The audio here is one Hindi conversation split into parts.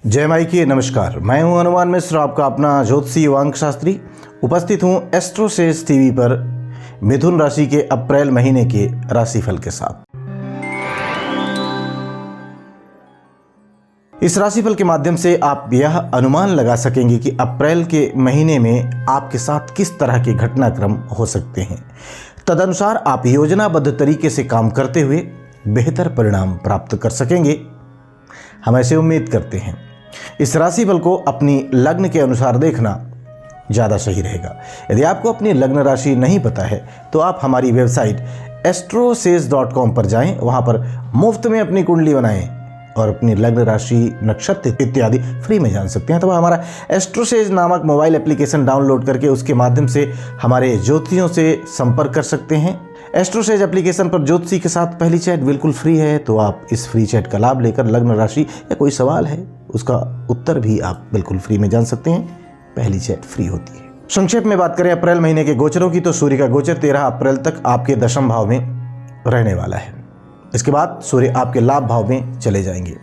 जय माई की नमस्कार। मैं हूं हनुमान मिश्र, आपका अपना ज्योतिषी वांग शास्त्री। उपस्थित हूं एस्ट्रोसेज टीवी पर मिथुन राशि के अप्रैल महीने के राशिफल के साथ। इस राशिफल के माध्यम से आप यह अनुमान लगा सकेंगे कि अप्रैल के महीने में आपके साथ किस तरह के घटनाक्रम हो सकते हैं। तदनुसार आप योजनाबद्ध तरीके से काम करते हुए बेहतर परिणाम प्राप्त कर सकेंगे, हम ऐसे उम्मीद करते हैं। इस राशिफल को अपनी लग्न के अनुसार देखना ज़्यादा सही रहेगा। यदि आपको अपनी लग्न राशि नहीं पता है तो आप हमारी वेबसाइट astrosage.com पर जाएं, वहां पर मुफ्त में अपनी कुंडली बनाएं और अपनी लग्न राशि, नक्षत्र इत्यादि फ्री में जान सकते हैं। तो हमारा एस्ट्रोसेज नामक मोबाइल एप्लीकेशन डाउनलोड करके उसके माध्यम से हमारे ज्योतिषियों से संपर्क कर सकते हैं। एस्ट्रोसेज एप्लीकेशन पर ज्योतिषी के साथ पहली चैट बिल्कुल फ्री है, तो आप इस फ्री चैट का लाभ लेकर लग्न राशि या कोई सवाल है उसका उत्तर भी आप बिल्कुल फ्री में जान सकते हैं। पहली चैट फ्री होती है। संक्षेप में बात करें अप्रैल महीने के गोचरों की, तो सूर्य का गोचर 13 अप्रैल तक आपके दशम भाव में रहने वाला है। इसके बाद सूर्य आपके लाभ भाव में चले जाएंगे,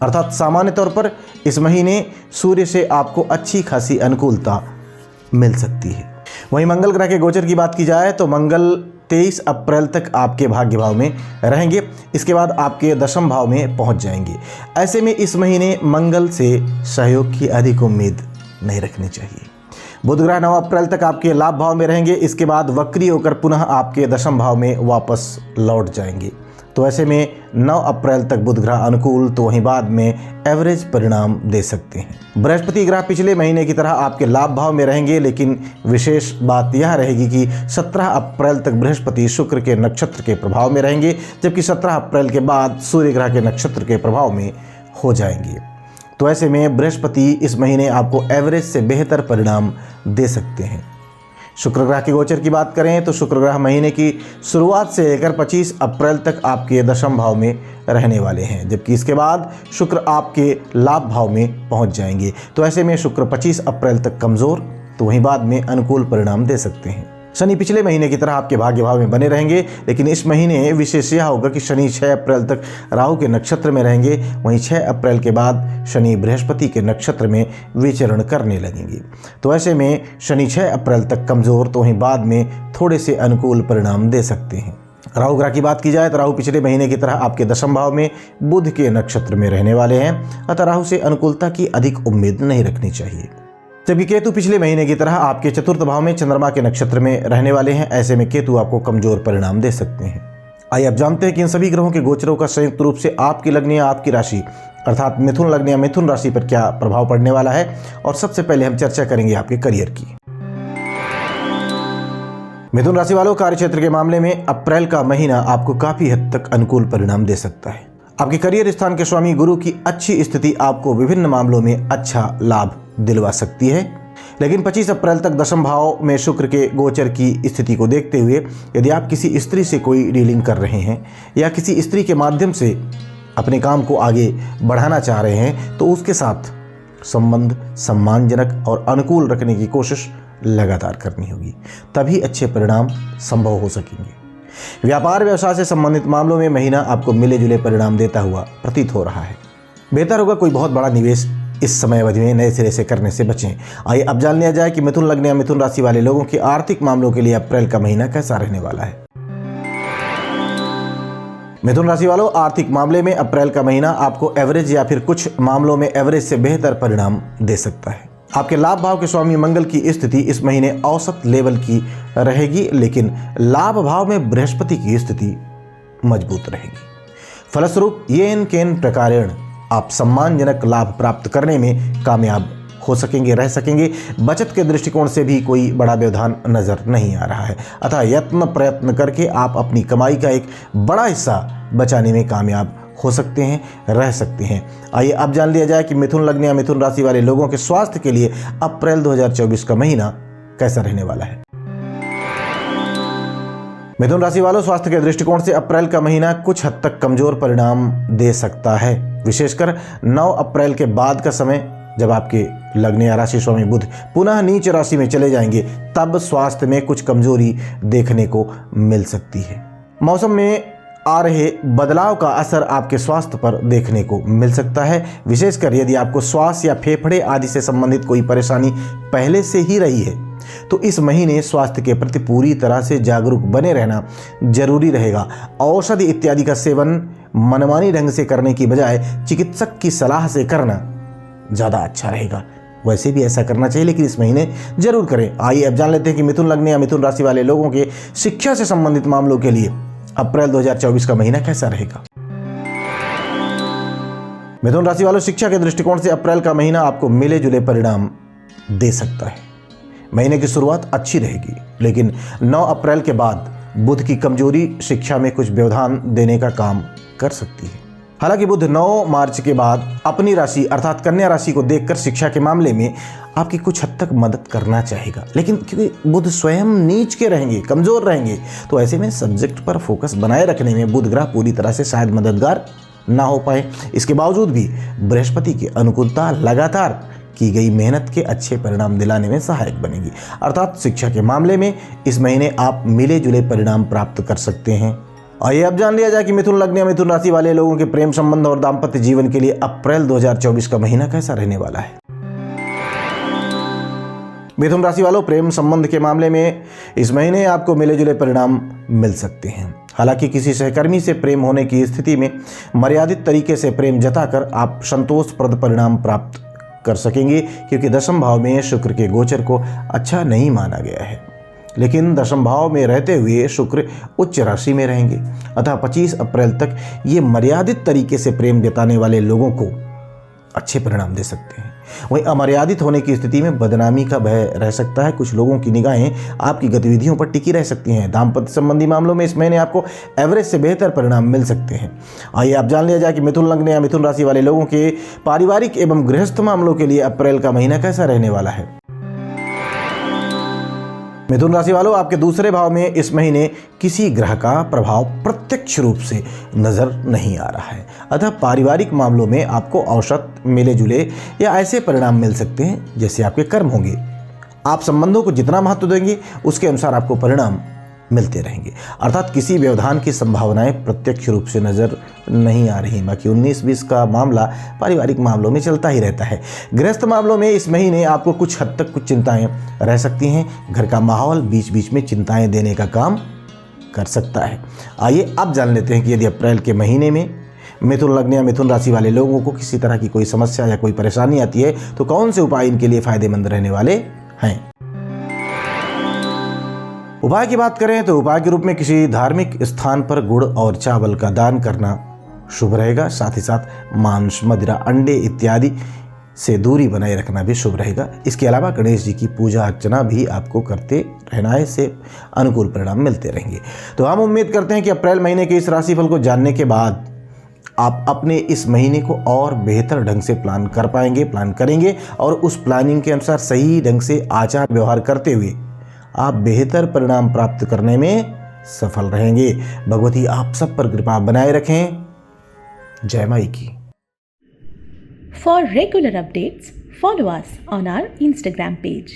अर्थात सामान्य तौर पर इस महीने सूर्य से आपको अच्छी खासी अनुकूलता मिल सकती है। वहीं मंगल ग्रह के गोचर की बात की जाए तो मंगल 23 अप्रैल तक आपके भाग्य भाव में रहेंगे, इसके बाद आपके दशम भाव में पहुंच जाएंगे। ऐसे में इस महीने मंगल से सहयोग की अधिक उम्मीद नहीं रखनी चाहिए। बुध ग्रह 9 अप्रैल तक आपके लाभ भाव में रहेंगे, इसके बाद वक्री होकर पुनः आपके दशम भाव में वापस लौट जाएंगे। तो ऐसे में 9 अप्रैल तक बुध ग्रह अनुकूल, तो वहीं बाद में एवरेज परिणाम दे सकते हैं। बृहस्पति ग्रह पिछले महीने की तरह आपके लाभ भाव में रहेंगे, लेकिन विशेष बात यह रहेगी कि 17 अप्रैल तक बृहस्पति शुक्र के नक्षत्र के प्रभाव में रहेंगे, जबकि 17 अप्रैल के बाद सूर्य ग्रह के नक्षत्र के प्रभाव में हो जाएंगे। तो ऐसे में बृहस्पति इस महीने आपको एवरेज से बेहतर परिणाम दे सकते हैं। शुक्र ग्रह के गोचर की बात करें तो शुक्र ग्रह महीने की शुरुआत से लेकर 25 अप्रैल तक आपके दशम भाव में रहने वाले हैं, जबकि इसके बाद शुक्र आपके लाभ भाव में पहुंच जाएंगे। तो ऐसे में शुक्र 25 अप्रैल तक कमज़ोर, तो वहीं बाद में अनुकूल परिणाम दे सकते हैं। शनि पिछले महीने की तरह आपके भाग्य भाव में बने रहेंगे, लेकिन इस महीने विशेष यह होगा कि शनि 6 अप्रैल तक राहु के नक्षत्र में रहेंगे। वहीं 6 अप्रैल के बाद शनि बृहस्पति के नक्षत्र में विचरण करने लगेंगे। तो ऐसे में शनि 6 अप्रैल तक कमज़ोर, तो वहीं बाद में थोड़े से अनुकूल परिणाम दे सकते हैं। राहु ग्रह की बात की जाए तो राहु पिछले महीने की तरह आपके दशम भाव में बुध के नक्षत्र में रहने वाले हैं, अतः राहु से अनुकूलता की अधिक उम्मीद नहीं रखनी चाहिए। जबकि केतु पिछले महीने की तरह आपके चतुर्थ भाव में चंद्रमा के नक्षत्र में रहने वाले हैं। ऐसे में केतु आपको कमजोर परिणाम दे सकते हैं। आइए अब जानते हैं कि इन सभी ग्रहों के गोचरों का संयुक्त रूप से आपकी लग्न या आपकी राशि अर्थात मिथुन लग्न या मिथुन राशि पर क्या प्रभाव पड़ने वाला है। और सबसे पहले हम चर्चा करेंगे आपके करियर की। मिथुन राशि वालों, कार्यक्षेत्र के मामले में अप्रैल का महीना आपको काफी हद तक अनुकूल परिणाम दे सकता है। आपके करियर स्थान के स्वामी गुरु की अच्छी स्थिति आपको विभिन्न मामलों में अच्छा लाभ दिलवा सकती है, लेकिन 25 अप्रैल तक दशम भाव में शुक्र के गोचर की स्थिति को देखते हुए यदि आप किसी स्त्री से कोई डीलिंग कर रहे हैं या किसी स्त्री के माध्यम से अपने काम को आगे बढ़ाना चाह रहे हैं, तो उसके साथ संबंध सम्मानजनक और अनुकूल रखने की कोशिश लगातार करनी होगी, तभी अच्छे परिणाम संभव हो सकेंगे। व्यापार व्यवसाय से संबंधित मामलों में महीना आपको मिले जुले परिणाम देता हुआ प्रतीत हो रहा है। बेहतर होगा कोई बहुत बड़ा निवेश इस समय अवधि में नए सिरे से करने से बचें। आइए अब जान लिया जाए कि मिथुन लग्न या मिथुन राशि वाले लोगों के आर्थिक मामलों के लिए अप्रैल का महीना कैसा रहने वाला है। मिथुन राशि वालों, आर्थिक मामले में अप्रैल का महीना आपको एवरेज या फिर कुछ मामलों में एवरेज से बेहतर परिणाम दे सकता है। आपके लाभ भाव के स्वामी मंगल की स्थिति इस महीने औसत लेवल की रहेगी, लेकिन लाभ भाव में बृहस्पति की स्थिति मजबूत रहेगी। फलस्वरूप येन केन प्रकारेण आप सम्मानजनक लाभ प्राप्त करने में कामयाब हो सकेंगे, रह सकेंगे। बचत के दृष्टिकोण से भी कोई बड़ा व्यवधान नजर नहीं आ रहा है, अतः यत्न प्रयत्न करके आप अपनी कमाई का एक बड़ा हिस्सा बचाने में कामयाब हो सकते हैं, रह सकते हैं। आइए अब जान लिया जाए कि मिथुन लग्न या मिथुन राशि वाले लोगों के स्वास्थ्य के लिए अप्रैल 2024 का महीना कैसा रहने वाला है। मिथुन राशि वालों, स्वास्थ्य के दृष्टिकोण से अप्रैल का महीना कुछ हद तक कमजोर परिणाम दे सकता है। विशेषकर 9 अप्रैल के बाद का समय, जब आपके लग्न या राशि स्वामी बुध पुनः नीच राशि में चले जाएंगे, तब स्वास्थ्य में कुछ कमजोरी देखने को मिल सकती है। मौसम में आ रहे बदलाव का असर आपके स्वास्थ्य पर देखने को मिल सकता है। विशेषकर यदि आपको श्वास या फेफड़े आदि से संबंधित कोई परेशानी पहले से ही रही है तो इस महीने स्वास्थ्य के प्रति पूरी तरह से जागरूक बने रहना जरूरी रहेगा। औषधि इत्यादि का सेवन मनमानी ढंग से करने की बजाय चिकित्सक की सलाह से करना ज़्यादा अच्छा रहेगा। वैसे भी ऐसा करना चाहिए, लेकिन इस महीने जरूर करें। आइए अब जान लेते हैं कि मिथुन लग्न या मिथुन राशि वाले लोगों के शिक्षा से संबंधित मामलों के लिए अप्रैल 2024 का महीना कैसा रहेगा। मिथुन राशि वालों, शिक्षा के दृष्टिकोण से अप्रैल का महीना आपको मिले जुले परिणाम दे सकता है। महीने की शुरुआत अच्छी रहेगी, लेकिन 9 अप्रैल के बाद बुध की कमजोरी शिक्षा में कुछ व्यवधान देने का काम कर सकती है। हालांकि बुध 9 मार्च के बाद अपनी राशि अर्थात कन्या राशि को देखकर शिक्षा के मामले में आपकी कुछ हद तक मदद करना चाहेगा, लेकिन क्योंकि बुध स्वयं नीच के रहेंगे, कमजोर रहेंगे, तो ऐसे में सब्जेक्ट पर फोकस बनाए रखने में बुध ग्रह पूरी तरह से शायद मददगार ना हो पाए। इसके बावजूद भी बृहस्पति की अनुकूलता लगातार की गई मेहनत के अच्छे परिणाम दिलाने में सहायक बनेगी। अर्थात शिक्षा के मामले में इस महीने आप मिले जुले परिणाम प्राप्त कर सकते हैं। आइए अब जान लिया जाए कि मिथुन लग्न या मिथुन राशि वाले लोगों के प्रेम संबंध और दाम्पत्य जीवन के लिए अप्रैल 2024 का महीना कैसा रहने वाला है। मिथुन राशि वालों, प्रेम संबंध के मामले में इस महीने आपको मिले जुले परिणाम मिल सकते हैं। हालांकि किसी सहकर्मी से प्रेम होने की स्थिति में मर्यादित तरीके से प्रेम जताकर आप संतोषप्रद परिणाम प्राप्त कर सकेंगे, क्योंकि दशम भाव में शुक्र के गोचर को अच्छा नहीं माना गया है। लेकिन दशम भाव में रहते हुए शुक्र उच्च राशि में रहेंगे, अतः 25 अप्रैल तक ये मर्यादित तरीके से प्रेम जताने वाले लोगों को अच्छे परिणाम दे सकते हैं। वहीं अमर्यादित होने की स्थिति में बदनामी का भय रह सकता है। कुछ लोगों की निगाहें आपकी गतिविधियों पर टिकी रह सकती हैं। दाम्पत्य संबंधी मामलों में इस महीने आपको एवरेज से बेहतर परिणाम मिल सकते हैं। आइए आप जान लिया जाए कि मिथुन लग्न या मिथुन राशि वाले लोगों के पारिवारिक एवं गृहस्थ मामलों के लिए अप्रैल का महीना कैसा रहने वाला है। मिथुन राशि वालों, आपके दूसरे भाव में इस महीने किसी ग्रह का प्रभाव प्रत्यक्ष रूप से नजर नहीं आ रहा है, अतः पारिवारिक मामलों में आपको औसत मिले जुले या ऐसे परिणाम मिल सकते हैं जैसे आपके कर्म होंगे। आप संबंधों को जितना महत्व देंगे उसके अनुसार आपको परिणाम मिलते रहेंगे। अर्थात किसी व्यवधान की संभावनाएं प्रत्यक्ष रूप से नजर नहीं आ रही। बाकी 19-20 का मामला पारिवारिक मामलों में चलता ही रहता है। गृहस्थ मामलों में इस महीने आपको कुछ हद तक कुछ चिंताएं रह सकती हैं। घर का माहौल बीच बीच में चिंताएं देने का काम कर सकता है। आइए अब जान लेते हैं कि यदि अप्रैल के महीने में मिथुन लग्न या मिथुन राशि वाले लोगों को किसी तरह की कोई समस्या या कोई परेशानी आती है तो कौन से उपाय इनके लिए फायदेमंद रहने वाले हैं। उपाय की बात करें तो उपाय के रूप में किसी धार्मिक स्थान पर गुड़ और चावल का दान करना शुभ रहेगा। साथ ही साथ मांस, मदिरा, अंडे इत्यादि से दूरी बनाए रखना भी शुभ रहेगा। इसके अलावा गणेश जी की पूजा अर्चना भी आपको करते रहना है, से अनुकूल परिणाम मिलते रहेंगे। तो हम उम्मीद करते हैं कि अप्रैल महीने के इस राशिफल को जानने के बाद आप अपने इस महीने को और बेहतर ढंग से प्लान करेंगे और उस प्लानिंग के अनुसार सही ढंग से आचार व्यवहार करते हुए आप बेहतर परिणाम प्राप्त करने में सफल रहेंगे। भगवती आप सब पर कृपा बनाए रखें। जय माई की। For regular updates, follow us on our Instagram page.